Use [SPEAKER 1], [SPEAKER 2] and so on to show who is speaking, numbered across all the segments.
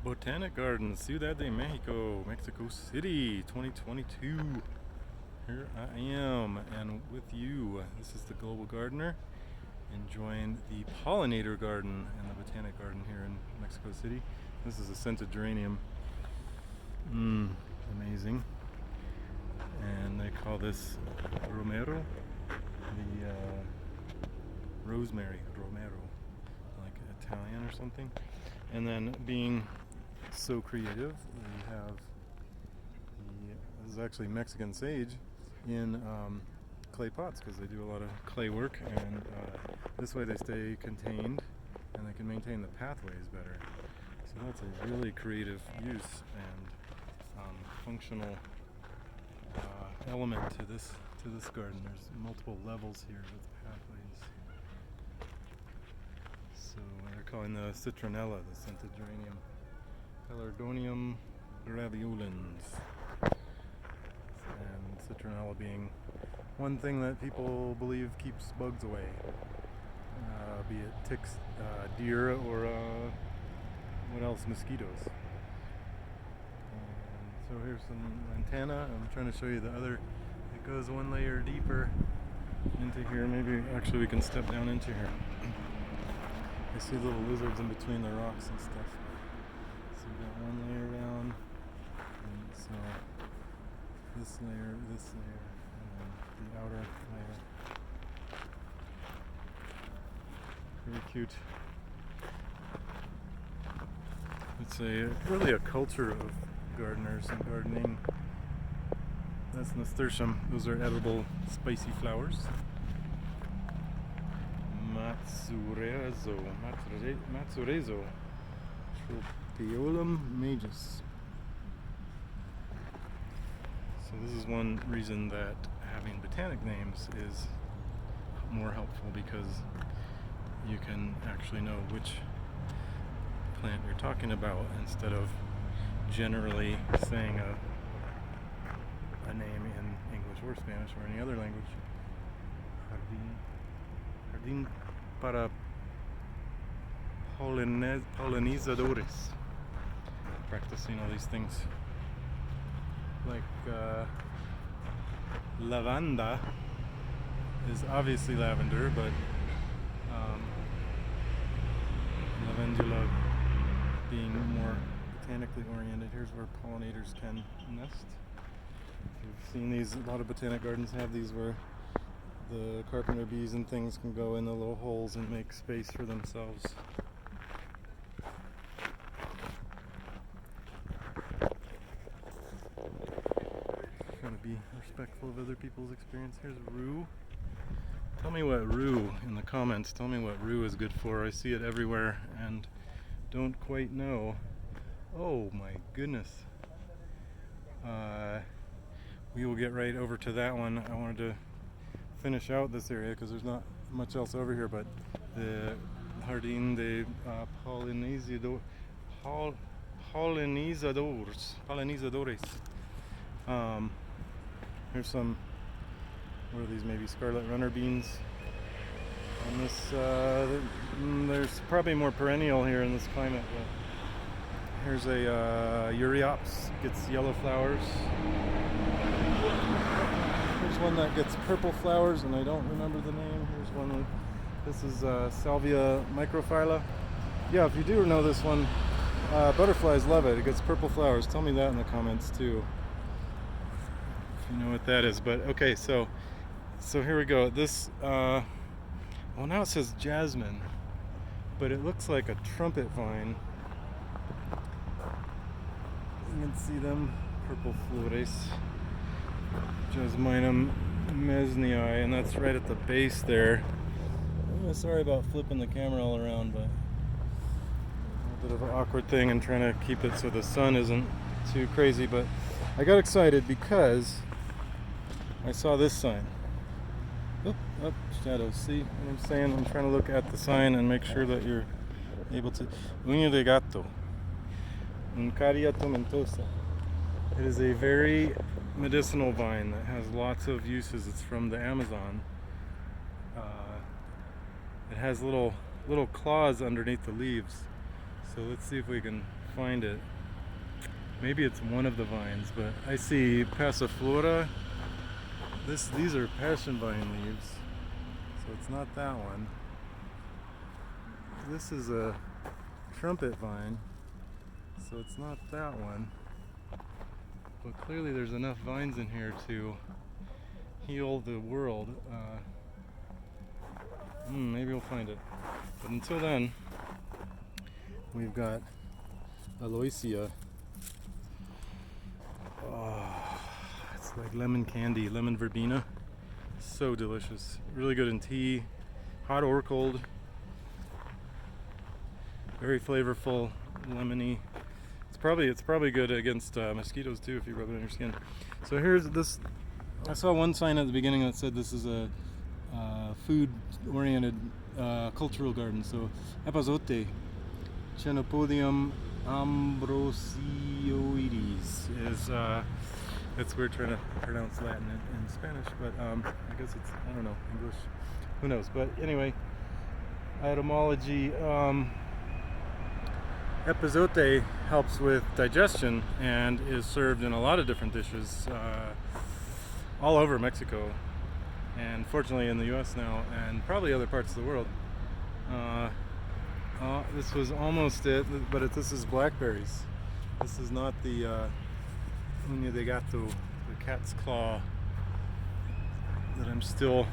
[SPEAKER 1] Botanic Garden, Ciudad de Mexico, Mexico City, 2022. Here I am, and with you, this is the Global Gardener, enjoying the Pollinator Garden and the Botanic Garden here in Mexico City. This is a scented geranium. Amazing. And they call this Romero, the rosemary, Romero, like Italian or something. And then being so creative, we have this is actually Mexican sage in clay pots, because they do a lot of clay work, and this way they stay contained and they can maintain the pathways better. So that's a really creative use and functional element to this garden. There's multiple levels here with pathways. So they're calling the citronella, the scented geranium, Pelargonium graveolens, and citronella being one thing that people believe keeps bugs away, be it ticks, deer, or what else, mosquitoes. So here's some lantana. I'm trying to show you the other. It goes one layer deeper into here. Maybe actually we can step down into here. I see little lizards in between the rocks and stuff. So we got one layer down, and so this layer, and then the outer layer. Very cute. It's really a culture of gardeners and gardening. That's nasturtium. Those are edible, spicy flowers. Matsurezo, Tropeolum majus. So this is one reason that having botanic names is more helpful, because you can actually know which plant you're talking about, instead of generally saying a name in English or Spanish or any other language. Jardín para polinizadores. Practicing all these things. Like lavanda is obviously lavender, but lavandula being more botanically oriented. Here's where pollinators can nest. You've seen these, a lot of botanic gardens have these where the carpenter bees and things can go in the little holes and make space for themselves. Trying to be respectful of other people's experience. Here's rue. Tell me what rue in the comments. Tell me what rue is good for. I see it everywhere and don't quite know. Oh my goodness. We will get right over to that one. I wanted to finish out this area because there's not much else over here, but the Jardín de Polinizadores. Here's some, what are these, maybe scarlet runner beans. And this, there's probably more perennial here in this climate, but here's a Euryopsis, gets yellow flowers. Here's one that gets purple flowers, and I don't remember the name. Here's one that, this is Salvia Microphylla. Yeah, if you do know this one, butterflies love it. It gets purple flowers. Tell me that in the comments too, if you know what that is. But okay, so here we go. This, well, now it says jasmine, but it looks like a trumpet vine. You can see them, purple flores, Jasminum mesnii, and that's right at the base there. Sorry about flipping the camera all around, but a bit of an awkward thing and trying to keep it so the sun isn't too crazy. But I got excited because I saw this sign. Up, shadows. See what I'm saying? I'm trying to look at the sign and make sure that you're able to. Uña de gato, Uncaria tomentosa. It is a very medicinal vine that has lots of uses. It's from the Amazon. It has little claws underneath the leaves. So let's see if we can find it. Maybe it's one of the vines, but I see passiflora. These are passion vine leaves, so it's not that one. This is a trumpet vine, so it's not that one. But clearly there's enough vines in here to heal the world. Maybe we'll find it. But until then, we've got Aloisia. Oh, it's like lemon candy, lemon verbena. So delicious. Really good in tea, hot or cold. Very flavorful, lemony. It's probably good against mosquitoes too if you rub it on your skin. So here's this. I saw one sign at the beginning that said this is a food-oriented cultural garden. So Epazote, Chenopodium ambrosioides is. It's weird trying to pronounce Latin in Spanish, but I guess it's, I don't know, English. Who knows? But anyway, etymology. Epazote helps with digestion and is served in a lot of different dishes all over Mexico, and fortunately in the US now, and probably other parts of the world. This was almost it, but this is blackberries. This is not the uña de gato, the cat's claw, that I'm still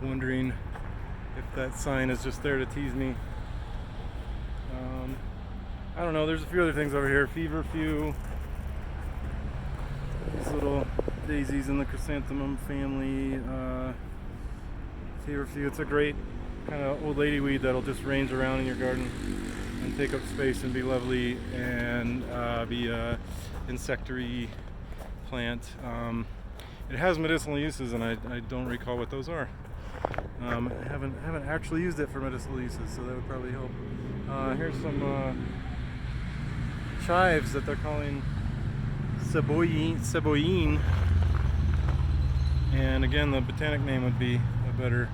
[SPEAKER 1] wondering if that sign is just there to tease me. I don't know, there's a few other things over here. Feverfew, these little daisies in the chrysanthemum family. Feverfew, it's a great kind of old lady weed that'll just range around in your garden and take up space and be lovely and be a insectary plant. It has medicinal uses, and I don't recall what those are. I haven't actually used it for medicinal uses, so that would probably help. Here's some chives that they're calling cebollin, and again the botanic name would be a better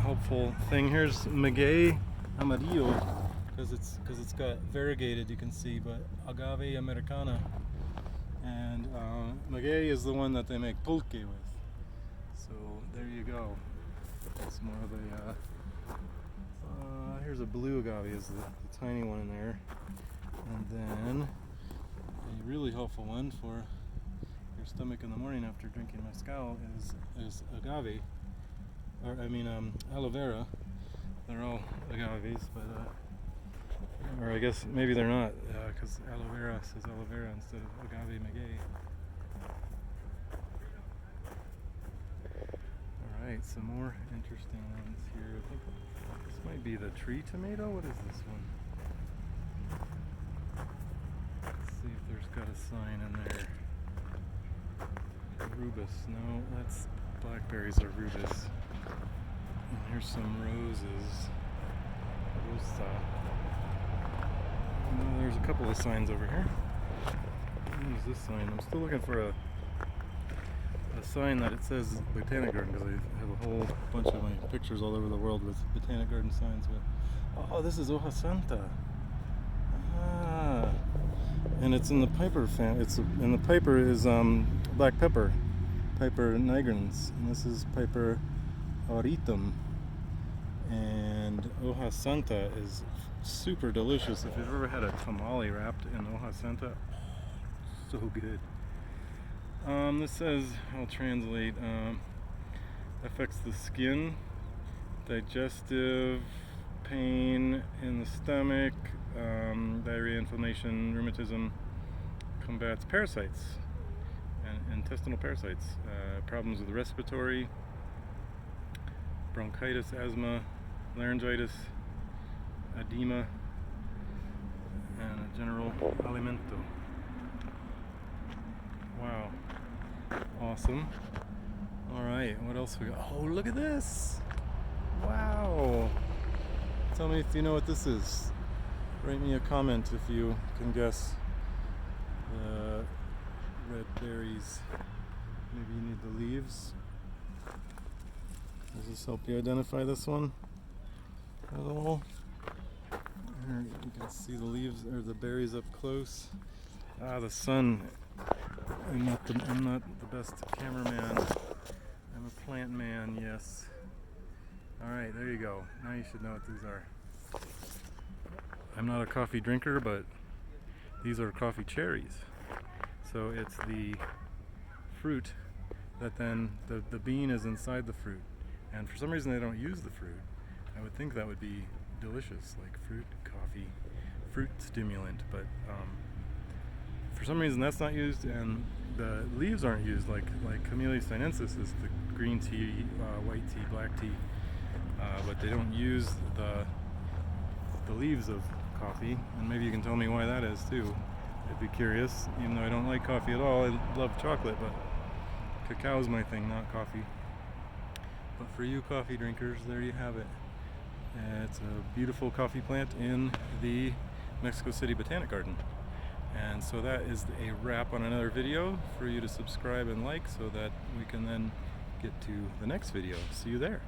[SPEAKER 1] helpful thing. Here's maguey amarillo, because it's got variegated, you can see, but agave americana, and maguey is the one that they make pulque with. So there you go. It's more of a here's a blue agave, is the tiny one in there. And then a really helpful one for your stomach in the morning after drinking mezcal is agave, or I mean aloe vera. They're all agaves, but or I guess maybe they're not, because aloe vera says aloe vera instead of agave maguey. All right, some more interesting ones here. I think this might be the tree tomato. What is this one? See if there's got a sign in there. Rubus. No, that's blackberries are rubus. And here's some roses. Rosa. No, there's a couple of signs over here. What is this sign? I'm still looking for a sign that it says Botanic Garden, because I have a whole bunch of my pictures all over the world with Botanic Garden signs. But oh, this is Hoja Santa. And it's in the piper family. And the piper is black pepper, Piper nigrans, and this is Piper auritum. And Hoja Santa is super delicious. If you've ever had a tamale wrapped in Hoja Santa, so good. This says, I'll translate, affects the skin, digestive, pain in the stomach, diarrhea, inflammation, rheumatism, combats parasites and intestinal parasites, problems with respiratory, bronchitis, asthma, laryngitis, edema, and a general alimento. Wow. Awesome. Alright, what else we got? Oh, look at this! Wow! Tell me if you know what this is. Write me a comment if you can guess the red berries. Maybe you need the leaves. Does this help you identify this one at all? Here you can see the leaves or the berries up close. Ah, the sun. I'm not the best cameraman. I'm a plant man, yes. Alright, there you go. Now you should know what these are. I'm not a coffee drinker, but these are coffee cherries. So it's the fruit that then the bean is inside the fruit. And for some reason they don't use the fruit. I would think that would be delicious, like fruit coffee, fruit stimulant, but for some reason that's not used, and the leaves aren't used. Like Camellia sinensis is the green tea, white tea, black tea, but they don't use the leaves of coffee, and maybe you can tell me why that is too. I'd be curious, even though I don't like coffee at all. I love chocolate, but cacao's my thing, not coffee. But for you coffee drinkers, there you have it. It's a beautiful coffee plant in the Mexico City Botanic Garden. And so that is a wrap on another video for you to subscribe and like, so that we can then get to the next video. See you there.